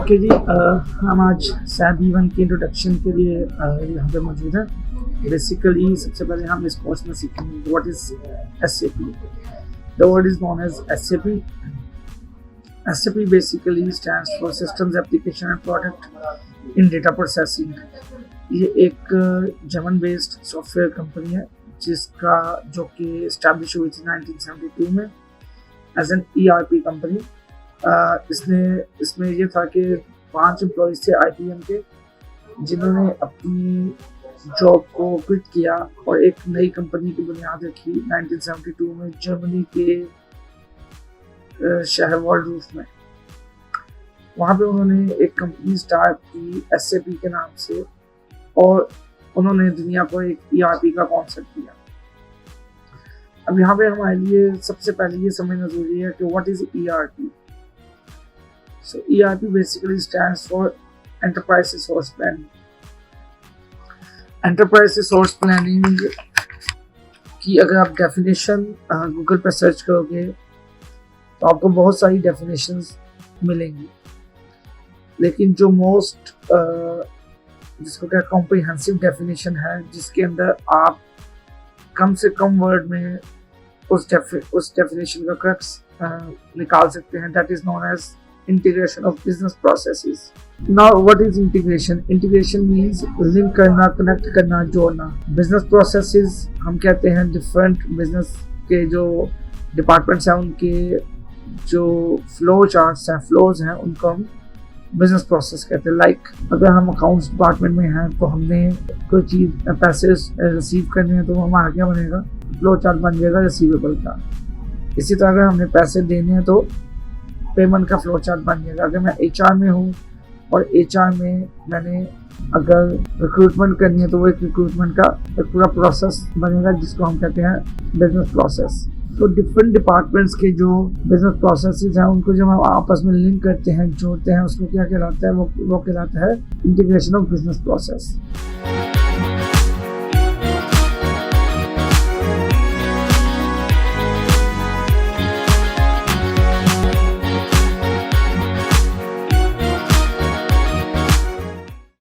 Okay जी, हम आज SAP E1 की इंट्रोडक्शन के लिए यहाँ पे मौजूद हैं। बेसिकली सबसे पहले हम इस कोर्स में सीखेंगे what is SAP। The word is known as SAP। SAP basically stands for systems application and product in data processing. ये एक जर्मन बेस्ड सॉफ्टवेयर कंपनी है जिसका जो कि इस्टेब्लिश हुई थी 1972 में एज एन ERP कंपनी। इसमें ये था कि 5 एम्प्लॉयज़ थे IBM के जिन्होंने अपनी जॉब को क्विट किया और एक नई कंपनी की बुनियाद रखी 1972 में जर्मनी के शहर वॉल्डरूफ में। वहाँ पे उन्होंने एक कंपनी स्टार्ट की SAP के नाम से और उन्होंने दुनिया को एक ERP का कॉन्सेप्ट दिया। अब यहाँ पे हमारे लिए सबसे पहले ये समझना जरूरी है कि what is ERP। So ERP basically stands for Enterprise Resource Planning. Enterprise Resource Planning की अगर आप डेफिनेशन गूगल पर सर्च करोगे तो आपको बहुत सारी डेफिनेशंस मिलेंगी, लेकिन जो मोस्ट जिसको क्या कॉम्प्रिहेंसिव डेफिनेशन है जिसके अंदर आप कम से कम वर्ड में उस डेफिनेशन का क्रक्स निकाल सकते हैं, that is known as integration of business processes. Now what is integration? Integration means link करना, connect करना, जोड़ना। business processes हम कहते हैं different business के जो departments हैं उनके जो flow charts हैं, flows हैं, उनको हम business process कहते हैं। like अगर हम accounts department में हैं तो हमने कोई चीज़ पैसे receive करने हैं तो हमारा क्या बनेगा, flow chart बन जाएगा receivable का। इसी तरह अगर हमने पैसे देने हैं तो पेमेंट का फ्लो चार्ट बन जाएगा। अगर मैं HR में हूँ और HR में मैंने अगर रिक्रूटमेंट करनी है तो वो एक रिक्रूटमेंट का एक पूरा प्रोसेस बनेगा जिसको हम कहते हैं बिजनेस प्रोसेस। तो डिफरेंट डिपार्टमेंट्स के जो बिजनेस प्रोसेसेस हैं उनको जब हम आपस में लिंक करते हैं, जोड़ते हैं, उसको क्या कहलाता है, वो कहलाता है इंटीग्रेशन ऑफ बिजनेस प्रोसेस।